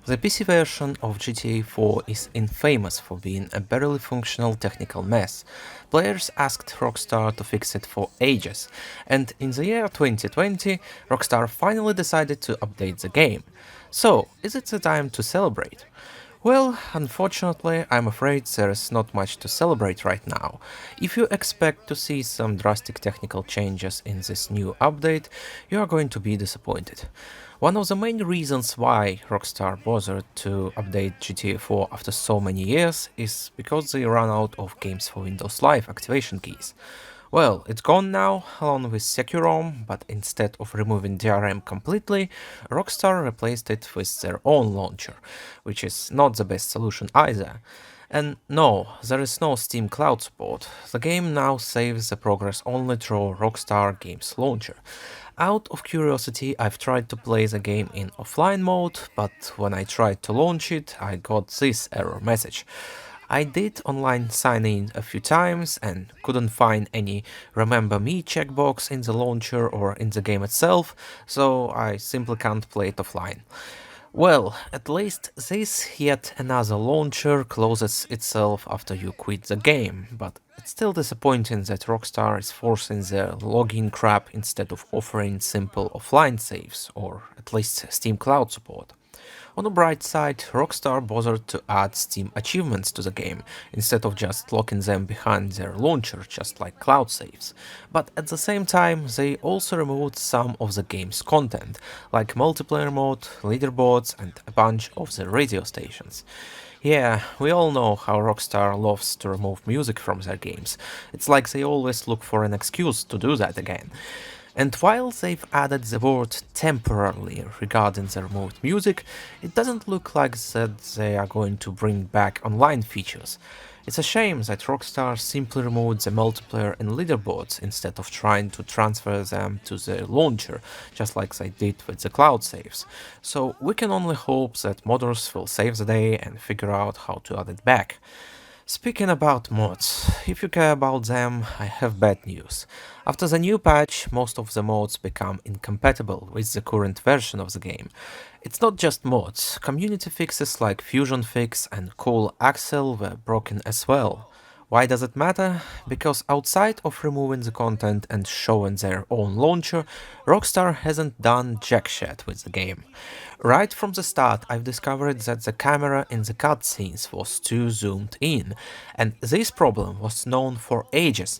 The PC version of GTA 4 is infamous for being a barely functional technical mess. Players asked Rockstar to fix it for ages, and in the year 2020, Rockstar finally decided to update the game. So, is it the time to celebrate? Well, unfortunately, I'm afraid there is not much to celebrate right now. If you expect to see some drastic technical changes in this new update, you are going to be disappointed. One of the main reasons why Rockstar bothered to update GTA 4 after so many years is because they ran out of games for Windows Live activation keys. Well, it's gone now, along with SecuROM, but instead of removing DRM completely, Rockstar replaced it with their own launcher, which is not the best solution either. And no, there is no Steam Cloud support. The game now saves the progress only through Rockstar Games Launcher. Out of curiosity, I've tried to play the game in offline mode, but when I tried to launch it, I got this error message. I did online sign in a few times and couldn't find any remember me checkbox in the launcher or in the game itself, so I simply can't play it offline. Well, at least this yet another launcher closes itself after you quit the game, but it's still disappointing that Rockstar is forcing their login crap instead of offering simple offline saves, or at least Steam Cloud support. On the bright side, Rockstar bothered to add Steam achievements to the game, instead of just locking them behind their launcher just like cloud saves. But at the same time, they also removed some of the game's content, like multiplayer mode, leaderboards, and a bunch of the radio stations. Yeah, we all know how Rockstar loves to remove music from their games. It's like they always look for an excuse to do that again. And while they've added the word temporarily regarding the removed music, it doesn't look like that they are going to bring back online features. It's a shame that Rockstar simply removed the multiplayer and leaderboards instead of trying to transfer them to the launcher, just like they did with the cloud saves. So we can only hope that modders will save the day and figure out how to add it back. Speaking about mods, if you care about them, I have bad news. After the new patch, most of the mods become incompatible with the current version of the game. It's not just mods, community fixes like Fusion Fix and Cool Axel were broken as well. Why does it matter? Because outside of removing the content and showing their own launcher, Rockstar hasn't done jack shit with the game. Right from the start, I've discovered that the camera in the cutscenes was too zoomed in, and this problem was known for ages.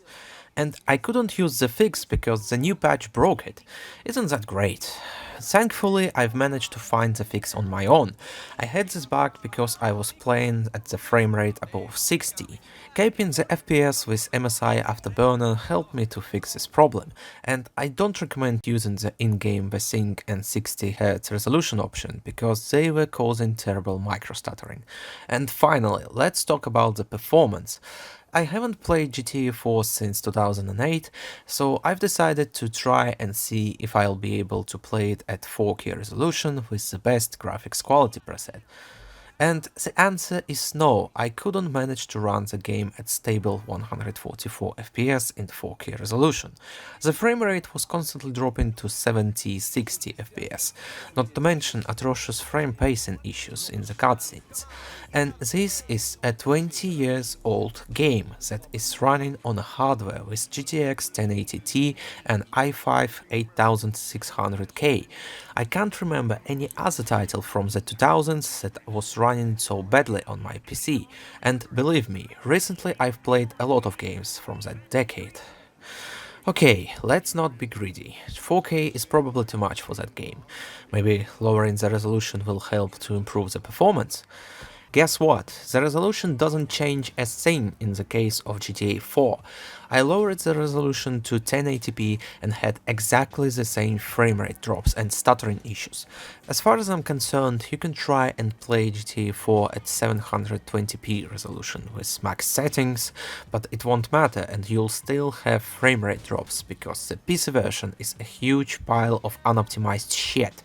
And I couldn't use the fix because the new patch broke it. Isn't that great? Thankfully, I've managed to find the fix on my own. I had this bug because I was playing at the frame rate above 60. Keeping the FPS with MSI Afterburner helped me to fix this problem, and I don't recommend using the in-game VSync and 60Hz resolution option because they were causing terrible micro-stuttering. And finally, let's talk about the performance. I haven't played GTA 4 since 2008, so I've decided to try and see if I'll be able to play it at 4K resolution with the best graphics quality preset. And the answer is no, I couldn't manage to run the game at stable 144 FPS in 4K resolution. The frame rate was constantly dropping to 70-60 FPS, not to mention atrocious frame pacing issues in the cutscenes. And this is a 20 years old game that is running on a hardware with GTX 1080 and i5 8600K. I can't remember any other title from the 2000s that was running so badly on my PC, and believe me, recently I've played a lot of games from that decade. Okay, let's not be greedy. 4K is probably too much for that game. Maybe lowering the resolution will help to improve the performance? Guess what? The resolution doesn't change a thing in the case of GTA 4. I lowered the resolution to 1080p and had exactly the same frame rate drops and stuttering issues. As far as I'm concerned, you can try and play GTA 4 at 720p resolution with max settings, but it won't matter and you'll still have frame rate drops because the PC version is a huge pile of unoptimized shit.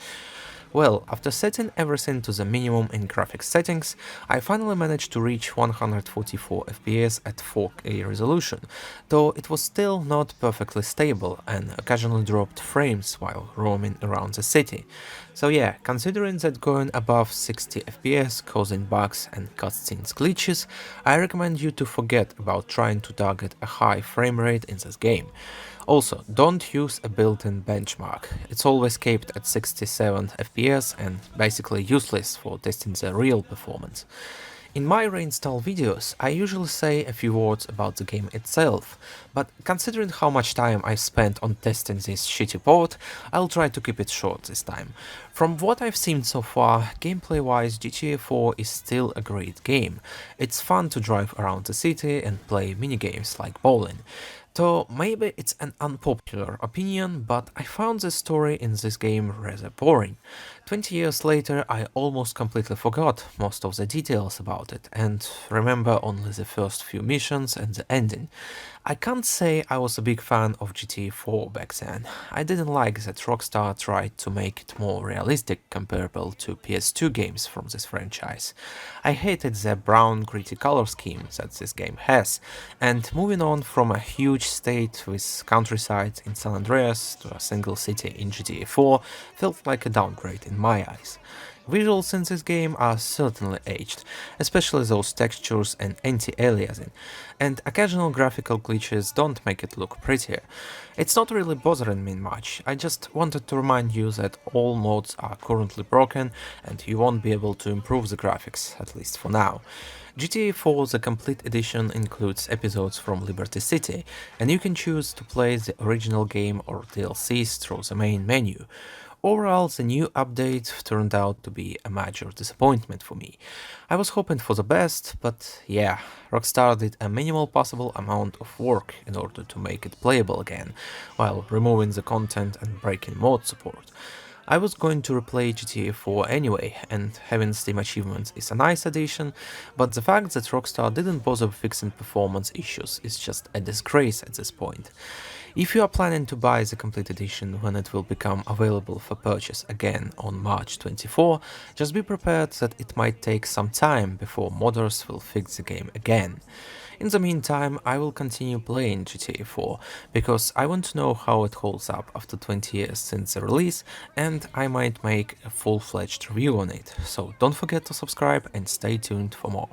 Well, after setting everything to the minimum in graphics settings, I finally managed to reach 144 FPS at 4K resolution, though it was still not perfectly stable and occasionally dropped frames while roaming around the city. So yeah, considering that going above 60 FPS causing bugs and cutscenes glitches, I recommend you to forget about trying to target a high frame rate in this game. Also, don't use a built-in benchmark. It's always capped at 67 FPS and basically useless for testing the real performance. In my reinstall videos, I usually say a few words about the game itself, but considering how much time I spent on testing this shitty port, I'll try to keep it short this time. From what I've seen so far, gameplay-wise GTA 4 is still a great game. It's fun to drive around the city and play minigames like bowling. So maybe it's an unpopular opinion, but I found the story in this game rather boring. 20 years later, I almost completely forgot most of the details about it and remember only the first few missions and the ending. I can't say I was a big fan of GTA 4 back then. I didn't like that Rockstar tried to make it more realistic comparable to PS2 games from this franchise. I hated the brown gritty color scheme that this game has, and moving on from a huge state with countryside in San Andreas to a single city in GTA 4 felt like a downgrade in my eyes. Visuals in this game are certainly aged, especially those textures and anti-aliasing, and occasional graphical glitches don't make it look prettier. It's not really bothering me much, I just wanted to remind you that all mods are currently broken and you won't be able to improve the graphics, at least for now. GTA 4 The Complete Edition includes episodes from Liberty City, and you can choose to play the original game or DLCs through the main menu. Overall, the new update turned out to be a major disappointment for me. I was hoping for the best, but yeah, Rockstar did a minimal possible amount of work in order to make it playable again, while removing the content and breaking mod support. I was going to replay GTA 4 anyway, and having Steam achievements is a nice addition, but the fact that Rockstar didn't bother fixing performance issues is just a disgrace at this point. If you are planning to buy the complete edition when it will become available for purchase again on March 24, just be prepared that it might take some time before modders will fix the game again. In the meantime, I will continue playing GTA 4, because I want to know how it holds up after 20 years since the release, and I might make a full-fledged review on it, so don't forget to subscribe and stay tuned for more.